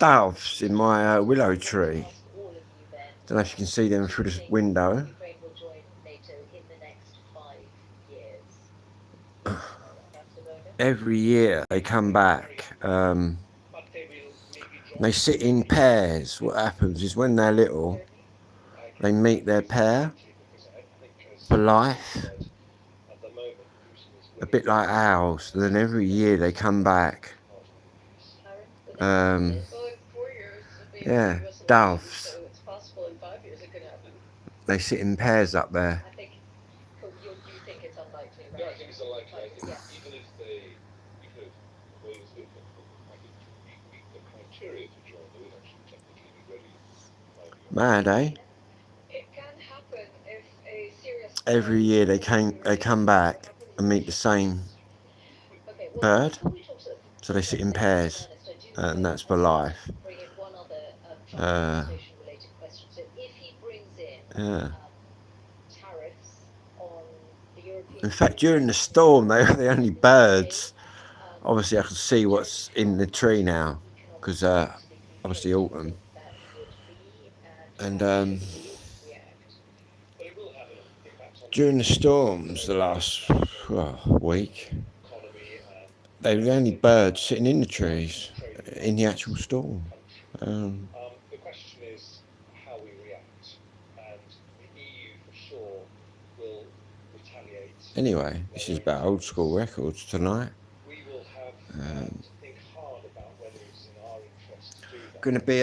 doves in my willow tree. Don't know if you can see them through the window. Every year they come back. They sit in pairs. What happens is when they're little, they meet their pair for life. A bit like owls. And then every year they come back. Yeah, doves. They sit in pairs up there. Mad, eh? Every year they come back and meet the same bird, so they sit in pairs, and that's for life. Yeah. In fact, during the storm, they were the only birds. Obviously, I can see what's in the tree now, because obviously autumn. And during the storms, the last week, they were the only birds sitting in the trees in the actual storm. The question is how we react, and the EU for sure will retaliate. Anyway, this is about old school records tonight. We will have to think hard about whether it's in our interest to do that. Going to be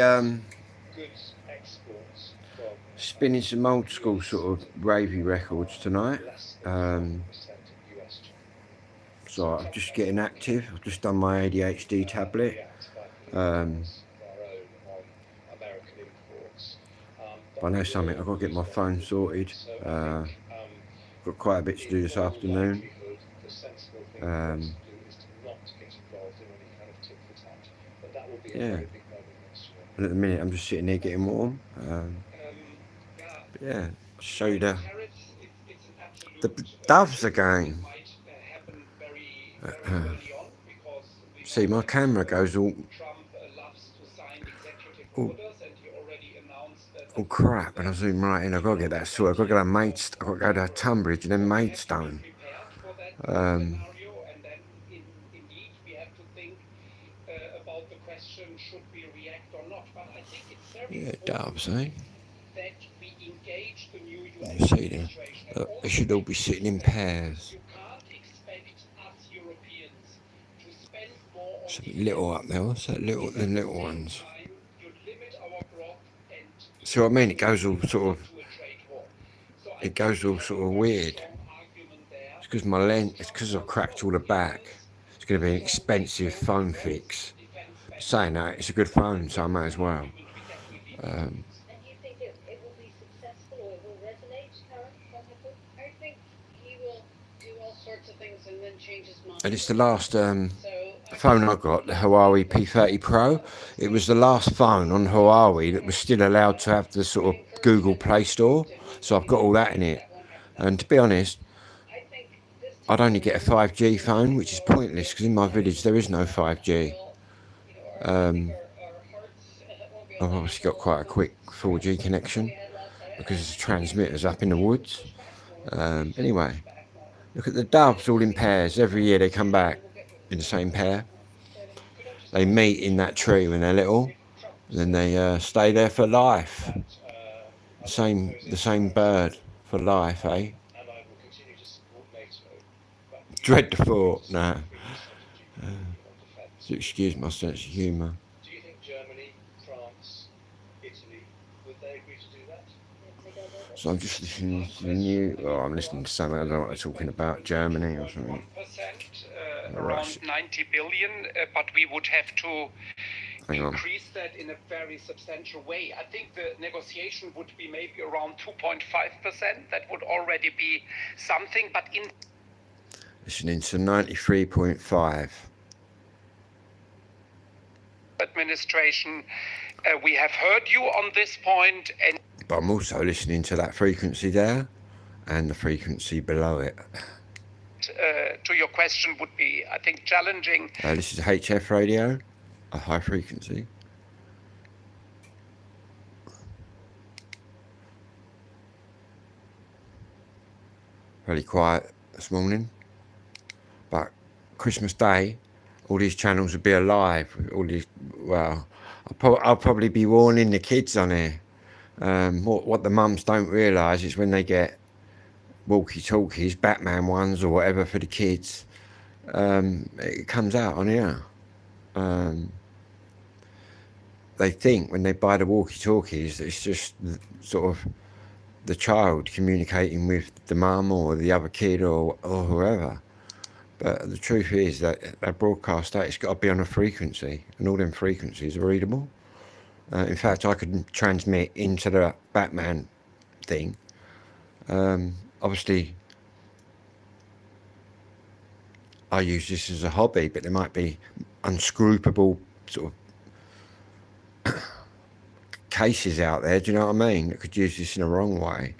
Goods exports from spinning some old school sort of ravey records tonight. So I'm just getting active. I've just done my ADHD tablet. But I know something, I've got to get my phone sorted. Got quite a bit to do this afternoon. Yeah. And at the minute I'm just sitting here getting warm. But yeah, I'll show you the doves again. See, my camera goes all crap, and I zoom right in. I've got to get that sorted. I've got to go to I've got to go to Tunbridge and then Maidstone. Yeah, doves, eh? You see them? Look, they should all be sitting in pairs. Something little up there. What's that little? The little ones. See what I mean? It goes all sort of weird. It's because my lens. It's because I've cracked all the back. It's going to be an expensive phone fix. But saying that, it's a good phone, so I may as well. And it's the last phone I got, the Huawei P30 Pro. It was the last phone on Huawei that was still allowed to have the sort of Google Play Store. So I've got all that in it. And to be honest, I'd only get a 5G phone, which is pointless because in my village there is no 5G. I've obviously got quite a quick 4G connection because the transmitter's up in the woods. Anyway, look at the doves all in pairs. Every year they come back in the same pair. They meet in that tree when they're little, and then they stay there for life. The same bird for life, eh? Dread the thought. No. So excuse my sense of humour. Do you think Germany, France, Italy, would they agree to do that? So I'm just listening to the new. I'm listening to something. I don't know what they're talking about. Germany or something. 1%, around 90 billion, but we would have to increase that in a very substantial way. I think the negotiation would be maybe around 2.5%. That would already be something, but in listening to 93.5. Administration, we have heard you on this point, and but I'm also listening to that frequency there and the frequency below it. To your question would be, I think, challenging. This is HF radio, a high frequency. fairly quiet this morning. But Christmas Day, all these channels would be alive. All these, well, I'll probably be warning the kids on here. What the mums don't realise is when they get walkie-talkies, Batman ones or whatever for the kids, it comes out on here. They think when they buy the walkie-talkies, it's just sort of the child communicating with the mum or the other kid or whoever. But the truth is that broadcast that it's got to be on a frequency, and all them frequencies are readable. In fact, I could transmit into the Batman thing. Obviously, I use this as a hobby, but there might be unscrupulous sort of cases out there, do you know what I mean, that could use this in a wrong way.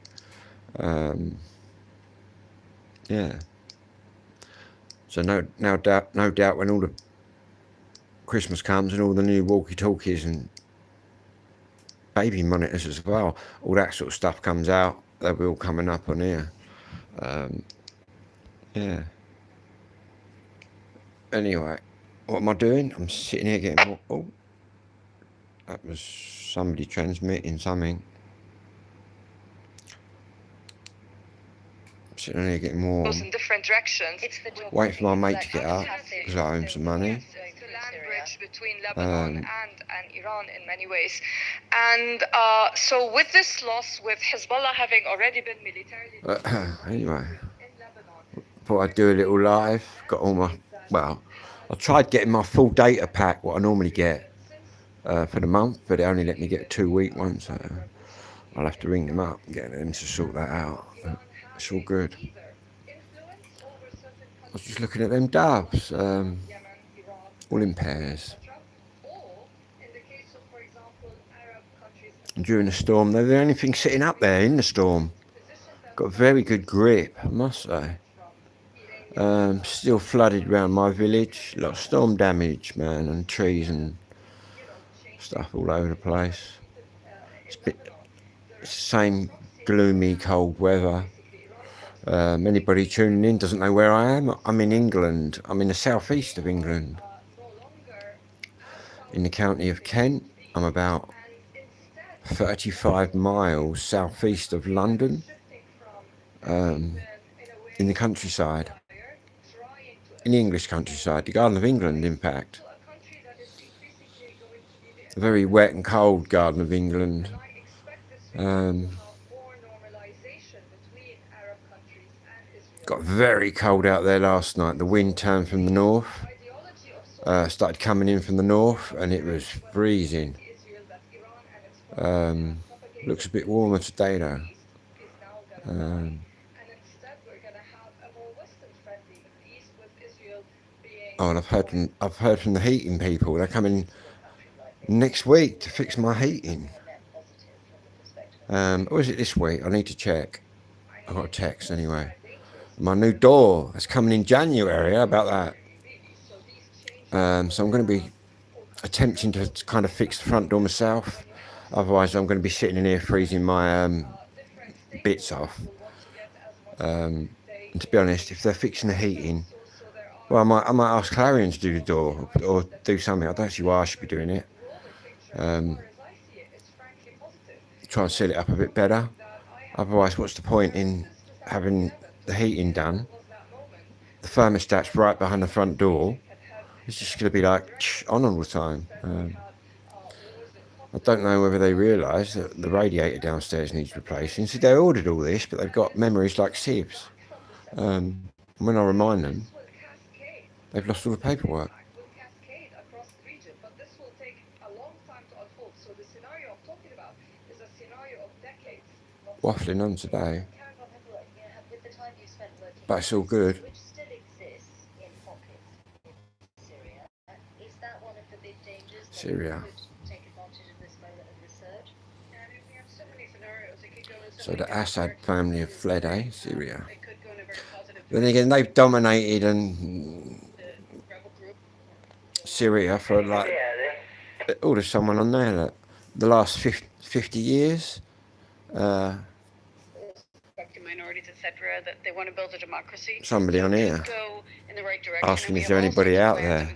Yeah. So no doubt when all the Christmas comes and all the new walkie-talkies and baby monitors as well, all that sort of stuff comes out, they'll be all coming up on here. Yeah. Anyway, what am I doing? I'm sitting here getting more... Oh, that was somebody transmitting something. I'm sitting here getting warm. Goes in different directions. Waiting for my mate to get up because I owe him some money. It's the land bridge between Lebanon and Iran in many ways. And so with this loss, with Hezbollah having already been militarily... Anyway, thought I'd do a little live. Got all my... Well, I tried getting my full data pack, what I normally get for the month, but they only let me get a 2-week one, so I'll have to ring them up and get them to sort that out. But it's all good. I was just looking at them doves, all in pairs. And during the storm, they're the only thing sitting up there in the storm. Got a very good grip, I must say. Still flooded around my village. A lot of storm damage, man, and trees and stuff all over the place. It's the same gloomy, cold weather. Anybody tuning in doesn't know where I am. I'm in England. I'm in the southeast of England, in the county of Kent. I'm about 35 miles southeast of London, in the countryside. In the English countryside, the Garden of England, in fact. A very wet and cold Garden of England. Got very cold out there last night. The wind turned from the north. Started coming in from the north, and it was freezing. Looks a bit warmer today, though. Oh, and I've heard from the heating people. They're coming next week to fix my heating. Or is it this week? I need to check. I got a text anyway. My new door is coming in January. How about that? So I'm going to be attempting to kind of fix the front door myself. Otherwise, I'm going to be sitting in here freezing my bits off. And to be honest, if they're fixing the heating, well, I might ask Clarion to do the door or do something. I don't see why I should be doing it. Try and seal it up a bit better. Otherwise, what's the point in having the heating done? The thermostat's right behind the front door. It's just going to be like on all the time. I don't know whether they realise that the radiator downstairs needs replacing. So they ordered all this, but they've got memories like sieves. When I remind them, they've lost all the paperwork. Waffling on today, but it's all good. Syria. So the Assad family have fled, Syria. Then again, they've dominated and Syria for like, oh, there's someone on there, look, the last 50 years. minorities, etc., that they want to build a democracy. Somebody on here go in the right direction, asking, is there anybody out there?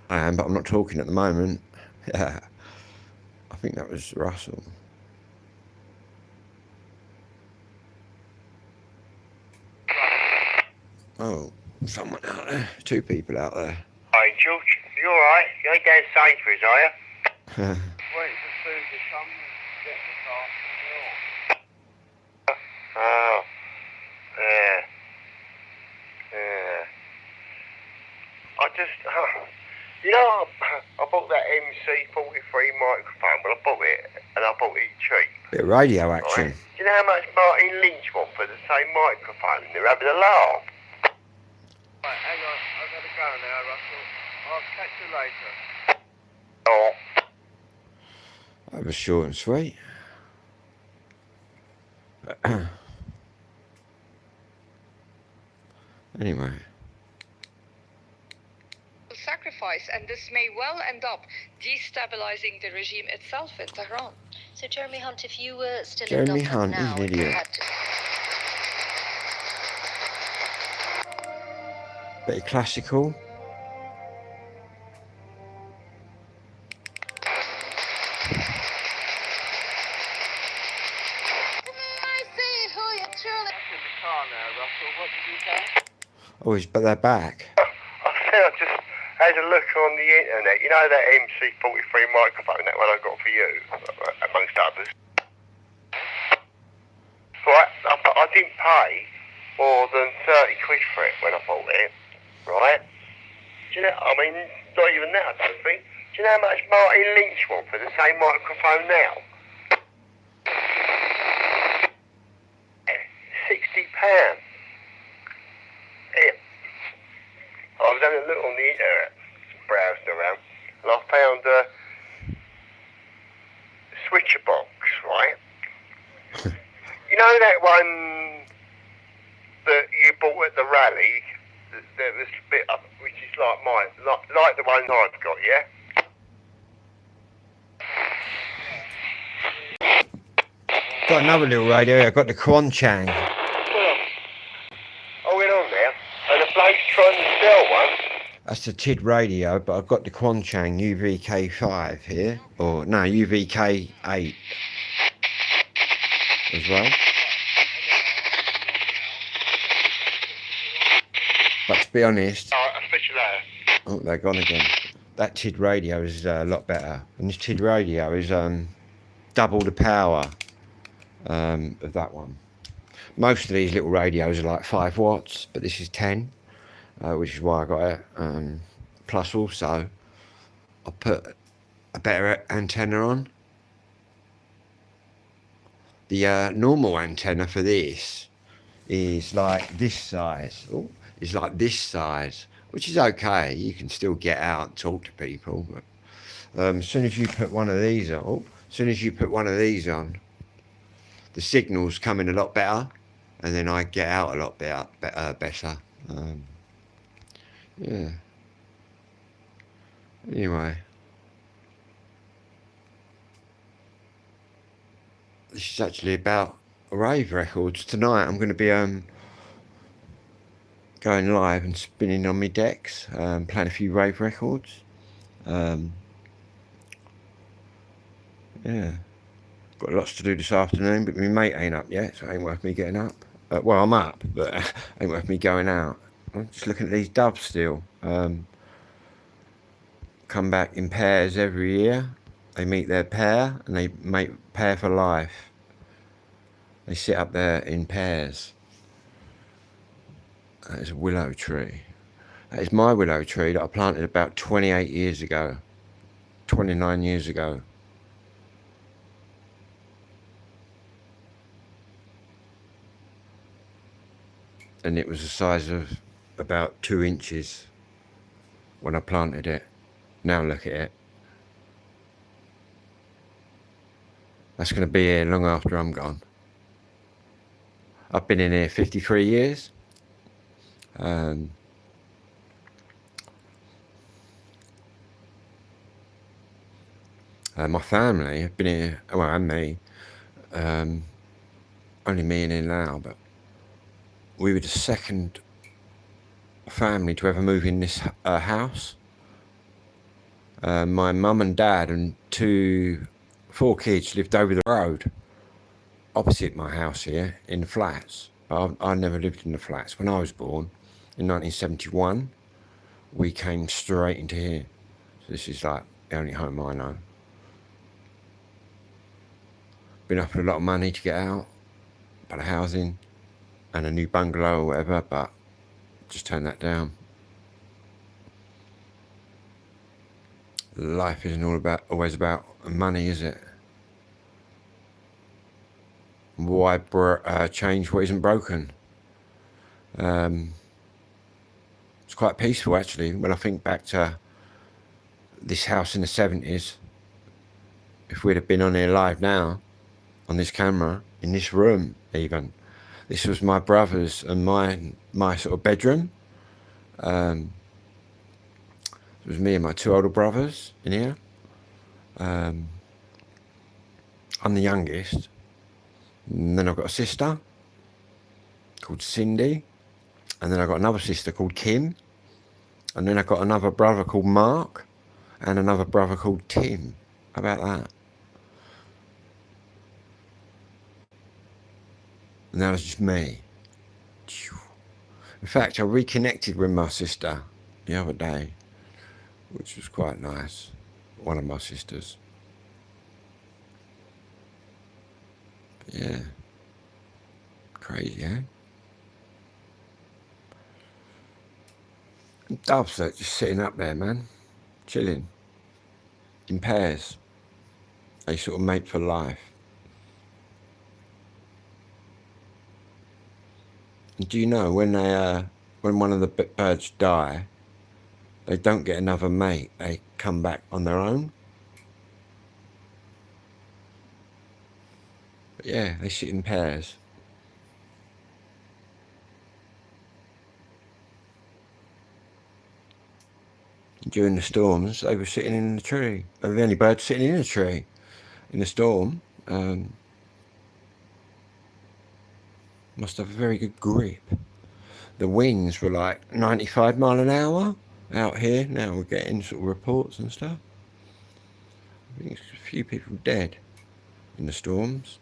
I am, but I'm not talking at the moment. Yeah, I think that was Russell. Oh, someone out there. 2 people out there. Hi, George. You alright? You ain't down Sainsbury's, are you? Waiting for food to come and get the car. Oh. Yeah. Yeah. I just... you know, I bought that MC43 microphone, but I bought it, and I bought it cheap. Bit of radio action. Right? Do you know how much Martin Lynch want for the same microphone? They're having a laugh. Right, hang on. I've got to go now, Russell. I'll catch you later. Oh. That was short and sweet. Anyway. Sacrifice, and this may well end up destabilizing the regime itself in Tehran. So, Jeremy Hunt, if you were still Jeremy in Hunt government now, is an idiot. Bit of classical. Oh, but they're back. I think I just had a look on the internet. You know that MC43 microphone, that one I got for you, amongst others. Right, I didn't pay more than 30 quid for it when I bought it, right? Do you know, I mean, not even that, I don't think. Do you know how much Martin Lynch want for the same microphone now? £60. Yeah. I was having a look on the internet, browsing around, and I found a switcher box, right? You know that one that you bought at the rally? There was a bit up, which is like mine, like the one I've got, yeah? Got another little radio. I've got the Quan Chang. I went on there, and the bloke's trying to sell one. That's the TID radio, but I've got the Quan Chang UVK5 here. Or, no, UVK8 as well. But to be honest... I'll speak to you later. Oh, they're gone again. That TID radio is a lot better. And this TID radio is double the power of that one. Most of these little radios are like 5 watts, but this is 10, which is why I got it. Plus also, I put a better antenna on. The normal antenna for this is like this size. Oh, it's like this size, which is okay. You can still get out and talk to people. But as soon as you put one of these on, the signal's coming a lot better, and then I get out a lot better. Yeah. Anyway, this is actually about rave records. Tonight I'm going to be going live and spinning on my decks, playing a few rave records. Yeah. Got lots to do this afternoon, but my mate ain't up yet, so it ain't worth me getting up. Well, I'm up, but ain't worth me going out. I'm just looking at these doves still. Come back in pairs every year. They meet their pair, and they make pair for life. They sit up there in pairs. That is a willow tree. That is my willow tree that I planted about 28 years ago. 29 years ago. And it was the size of about 2 inches when I planted it. Now look at it. That's going to be here long after I'm gone. I've been in here 53 years. My family have been here, well, and me. Only me and him now, but we were the second family to ever move in this house. My mum and dad and 4 kids lived over the road, opposite my house here, in the flats. But I never lived in the flats. When I was born, in 1971, we came straight into here. So this is like the only home I know. Been offered a lot of money to get out, about a housing and a new bungalow or whatever, but just turned that down. Life isn't always about money, is it? Why change what isn't broken? It's quite peaceful, actually, when I think back to this house in the 70s. If we'd have been on here live now, on this camera, in this room even, this was my brother's and my sort of bedroom. It was me and my 2 older brothers in here. I'm the youngest. And then I've got a sister called Cindy. And then I've got another sister called Kim. And then I've got another brother called Mark. And another brother called Tim. How about that? And that was just me. In fact, I reconnected with my sister the other day, which was quite nice. One of my sisters. But yeah. Crazy, eh? And doves are just sitting up there, man. Chilling. In pairs. They sort of mate for life. And do you know, when one of the birds die, they don't get another mate. They come back on their own. But yeah, they sit in pairs. During the storms, they were sitting in the tree. They were the only birds sitting in a tree in the storm. Must have a very good grip. The winds were like 95 mile an hour out here. Now we're getting sort of reports and stuff. I think there's a few people dead in the storms,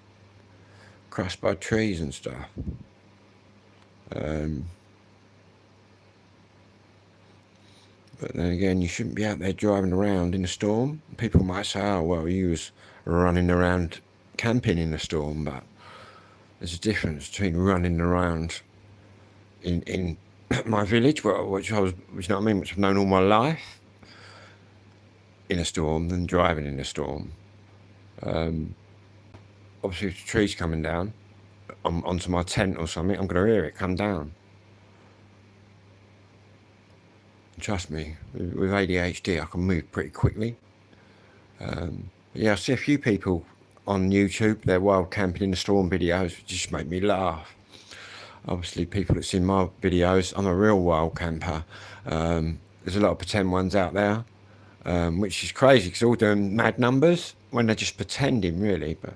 crushed by trees and stuff. But then again, you shouldn't be out there driving around in a storm. People might say, oh, well, you was running around camping in a storm, but there's a difference between running around in my village, which you know what I mean, which I've known all my life, in a storm, than driving in a storm. Obviously, if the tree's coming down onto my tent or something, I'm going to hear it come down. Trust me, with ADHD, I can move pretty quickly. Yeah, I see a few people on YouTube, their wild camping in the storm videos, which just make me laugh. Obviously, people that see my videos, I'm a real wild camper. There's a lot of pretend ones out there, which is crazy because they're all doing mad numbers when they're just pretending, really. But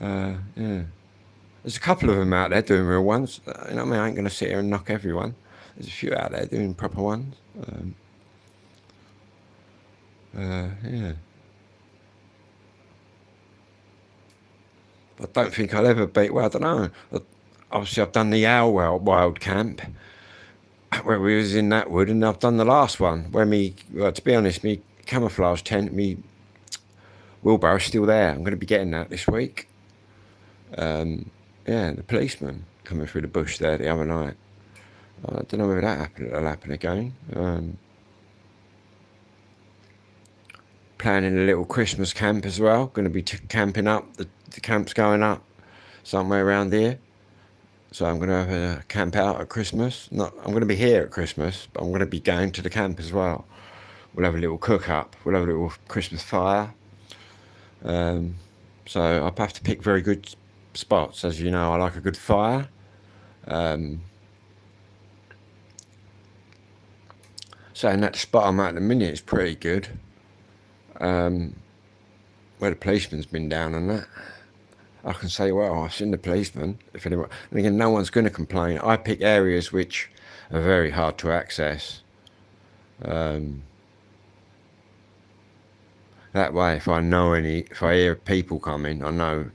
yeah, there's a couple of them out there doing real ones. You know what I mean? I ain't going to sit here and knock everyone. There's a few out there doing proper ones. Yeah. I don't think I'll ever beat, well, I don't know. Obviously, I've done the Owl Wild Camp, where we was in that wood, and I've done the last one, where to be honest, me camouflage tent, me wheelbarrow's still there. I'm going to be getting that this week. Yeah, the policeman coming through the bush there the other night. I don't know whether that'll happen again. Planning a little Christmas camp as well. Going to be camping up. The camp's going up somewhere around here. So I'm going to have a camp out at Christmas. I'm going to be here at Christmas, but I'm going to be going to the camp as well. We'll have a little cook up. We'll have a little Christmas fire. So I'll have to pick very good spots. As you know, I like a good fire. Saying that, the spot I'm at the minute is pretty good. Where the policeman's been down and that. I can say, well, I've seen the policeman. If anyone, and again, no one's going to complain. I pick areas which are very hard to access. That way, if I hear people coming, I know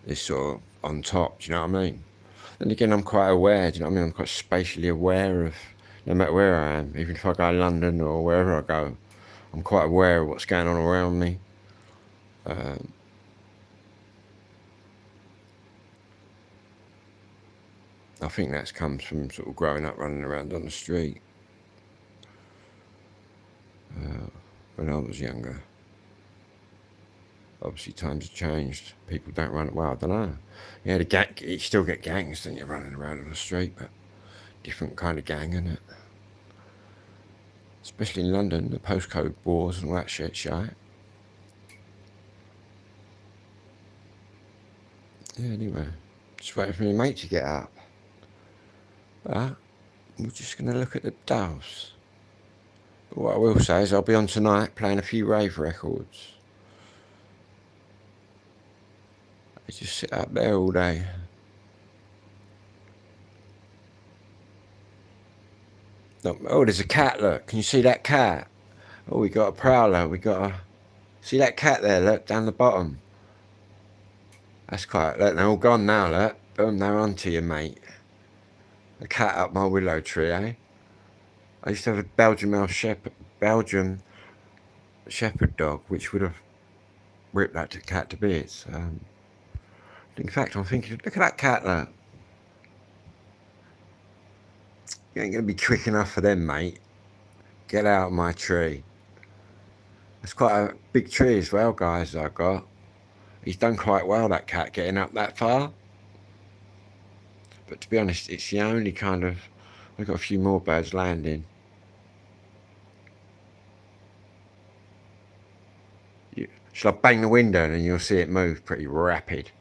it's sort of on top. Do you know what I mean? And again, I'm quite aware. Do you know what I mean? I'm quite spatially aware of, no matter where I am, even if I go to London or wherever I go, I'm quite aware of what's going on around me. I think that comes from sort of growing up running around on the street when I was younger. Obviously, times have changed. People don't run. Well, I don't know. Yeah, you still get gangs, don't you, running around on the street, but different kind of gang, isn't it? Especially in London, the postcode wars and all that shit. Yeah, anyway, just waiting for my mate to get up. But we're just going to look at the doves. But what I will say is I'll be on tonight playing a few rave records. I just sit up there all day. Oh, there's a cat, look. Can you see that cat? Oh, we got a prowler. See that cat there, look, down the bottom. That's quite, look, they're all gone now, look. Boom, they're onto you, mate. A cat up my willow tree, eh? I used to have a Belgian shepherd dog, which would have ripped that cat to bits. In fact, I'm thinking, look at that cat, look. You ain't going to be quick enough for them, mate. Get out of my tree. It's quite a big tree as well, guys, I got. He's done quite well, that cat, getting up that far. But to be honest, it's the only kind of... We've got a few more birds landing. Shall I bang the window and you'll see it move pretty rapid.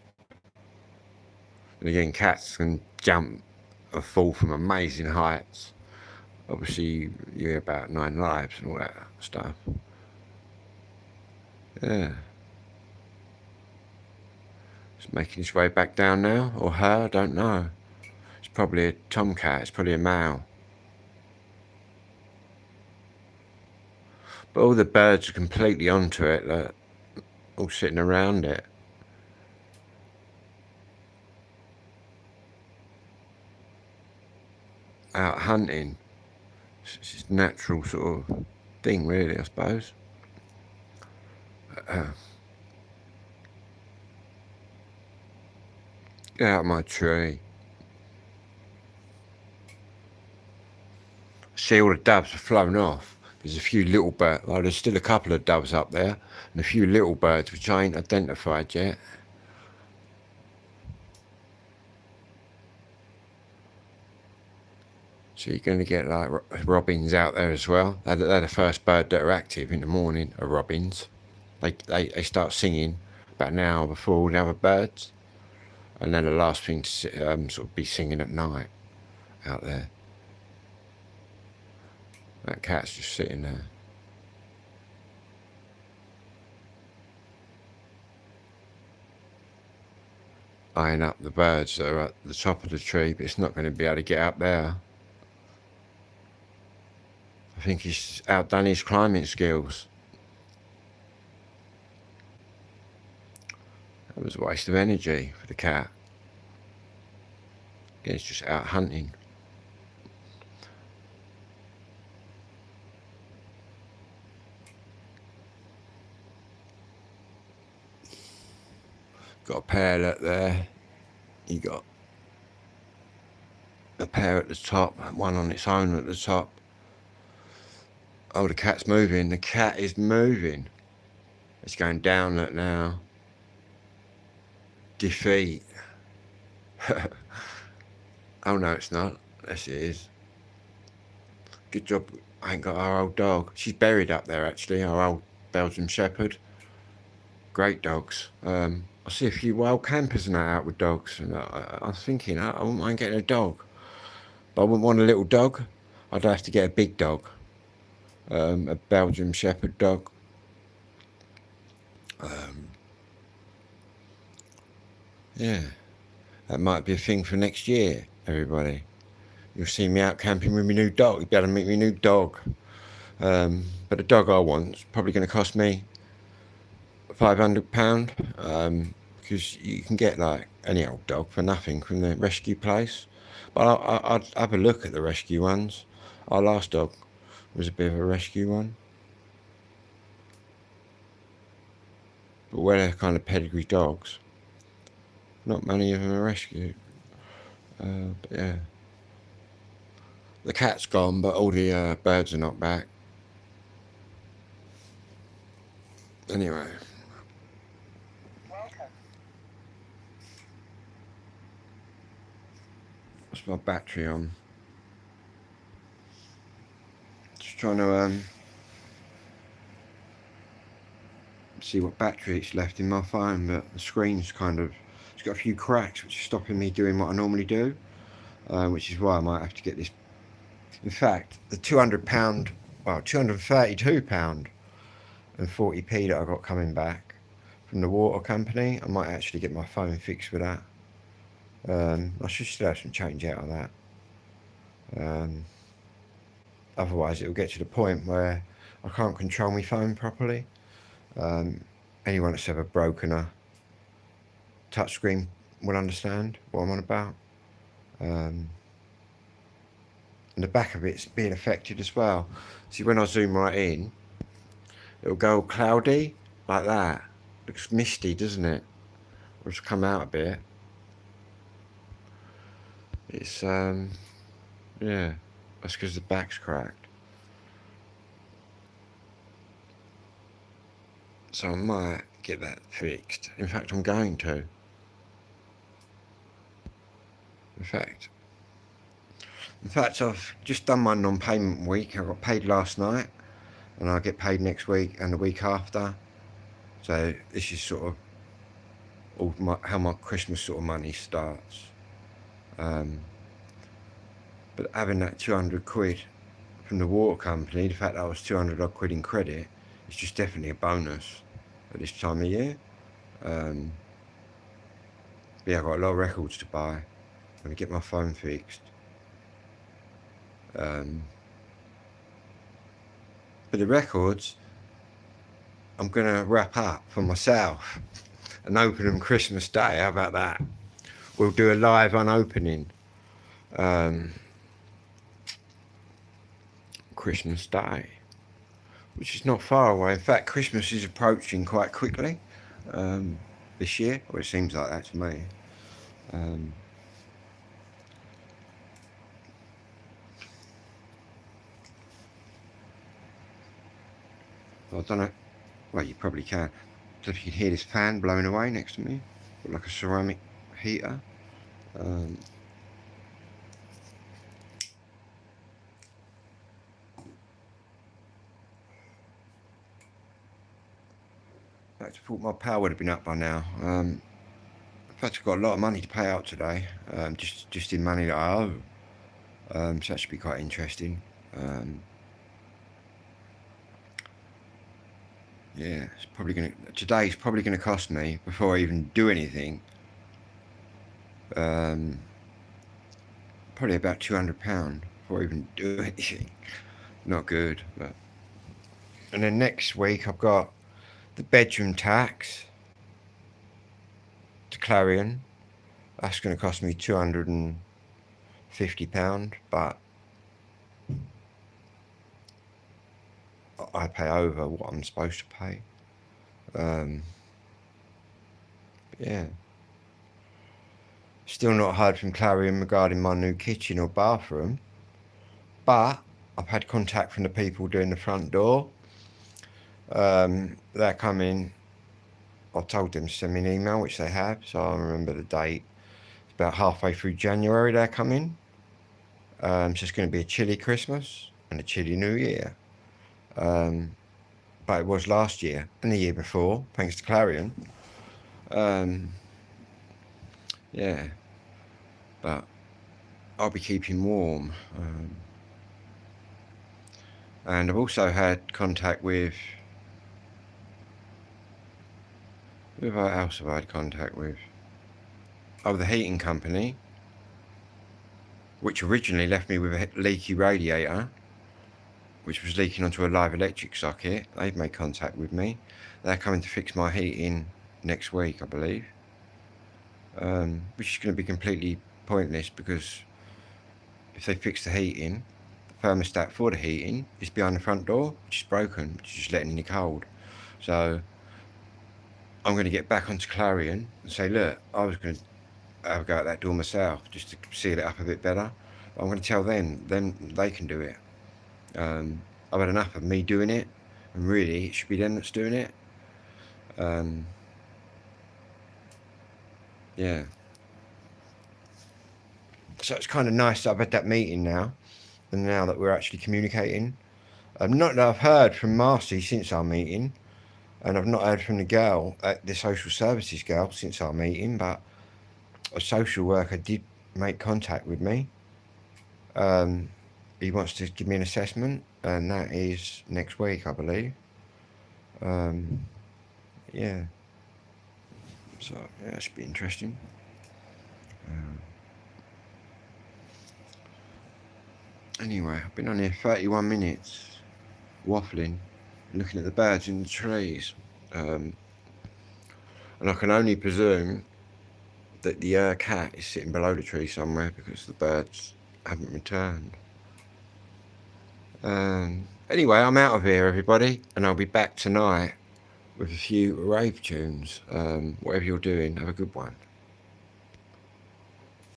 And again, cats can jump and fall from amazing heights. Obviously, you hear about 9 lives and all that stuff. Yeah. It's making his way back down now, or her, I don't know. It's probably a tomcat, it's probably a male. But all the birds are completely onto it, like, all sitting around it. Out hunting. It's just a natural sort of thing, really, I suppose. Get out of my tree. See, all the doves have flown off. There's a few little birds. Well, there's still a couple of doves up there, and a few little birds which I ain't identified yet. So you're going to get like robins out there as well. They're the first bird that are active in the morning, are robins. They start singing about an hour before all the other birds, and then the last thing to sort of be singing at night out there. That cat's just sitting there. Eyeing up the birds that are at the top of the tree, but it's not going to be able to get up there. I think he's outdone his climbing skills. That was a waste of energy for the cat. Again, it's just out hunting. Got a parrot there. You got a pair at the top, one on its own at the top. Oh, the cat's moving. The cat is moving. It's going down that now. Defeat. Oh no, it's not. Yes, it is. Good job. I ain't got our old dog. She's buried up there, actually. Our old Belgian shepherd. Great dogs. I see a few wild campers and that out with dogs, and I was thinking I wouldn't mind getting a dog, but I wouldn't want a little dog. I'd have to get a big dog, a Belgian shepherd dog. Yeah, that might be a thing for next year, everybody. You'll see me out camping with my new dog. You'll be able to meet my new dog. But the dog I want is probably going to cost me £500, because you can get like any old dog for nothing from the rescue place. But I'd have a look at the rescue ones. Our last dog was a bit of a rescue one. But where they're kind of pedigree dogs, not many of them are rescued. But yeah. The cat's gone, but all the birds are not back. Anyway. What's my battery on? Just trying to see what battery it's left in my phone, but the screen's it's got a few cracks, which is stopping me doing what I normally do, which is why I might have to get this. In fact, the £232 and 40p that I got coming back from the water company, I might actually get my phone fixed with that. I should still have some change out of that. Otherwise it'll get to the point where I can't control my phone properly. Anyone that's ever broken a touchscreen will understand what I'm on about. And the back of it's being affected as well. See, when I zoom right in, it'll go all cloudy like that. Looks misty, doesn't it? It'll just come out a bit. It's yeah, that's because the back's cracked. So I might get that fixed. In fact, I'm going to. In fact, I've just done my non-payment week. I got paid last night, and I'll get paid next week and the week after. So this is sort of how my Christmas sort of money starts. But having that 200 quid from the water company, the fact that I was 200 odd quid in credit, it's just definitely a bonus at this time of year. Yeah, I've got a lot of records to buy. I'm going to get my phone fixed. But the records, I'm going to wrap up for myself and open them Christmas Day. How about that? We'll do a live unopening. Christmas Day, which is not far away. In fact, Christmas is approaching quite quickly this year, or it seems like that to me. I don't know. Well, you probably can. I don't know if you can hear this fan blowing away next to me, like a ceramic heater. I thought my power would have been up by now. In fact, I've got a lot of money to pay out today, just in money that I owe. So that should be quite interesting. Yeah, today's probably gonna cost me, before I even do anything, probably about £200 before I even do anything. Not good, but. And then next week I've got the bedroom tax to Clarion. That's going to cost me £250, but I pay over what I'm supposed to pay. Yeah. Still not heard from Clarion regarding my new kitchen or bathroom, but I've had contact from the people doing the front door. They're coming. I told them to send me an email, which they have, so I remember the date. It's about halfway through January they're coming. So it's going to be a chilly Christmas and a chilly New Year. But it was last year and the year before, thanks to Clarion. Yeah, but I'll be keeping warm. And I've also had contact with. Who else have I had contact with? of the heating company, which originally left me with a leaky radiator, which was leaking onto a live electric socket. They've made contact with me. They're coming to fix my heating next week, I believe, which is going to be completely pointless, because if they fix the heating, the thermostat for the heating is behind the front door, which is broken, which is just letting in the cold. So I'm going to get back onto Clarion and say, look, I was going to have a go at that door myself just to seal it up a bit better. But I'm going to tell them, then they can do it. I've had enough of me doing it, and really it should be them that's doing it. Yeah. So it's kind of nice that I've had that meeting now, and now that we're actually communicating. Not that I've heard from Marcy since our meeting, and I've not heard from the girl, the social services girl, since our meeting, but a social worker did make contact with me. He wants to give me an assessment, and that is next week, I believe. Yeah. So, yeah, that should be interesting. Anyway, I've been on here 31 minutes, waffling, looking at the birds in the trees. And I can only presume that the cat is sitting below the tree somewhere, because the birds haven't returned. Anyway, I'm out of here, everybody, and I'll be back tonight with a few rave tunes. Whatever you're doing, have a good one.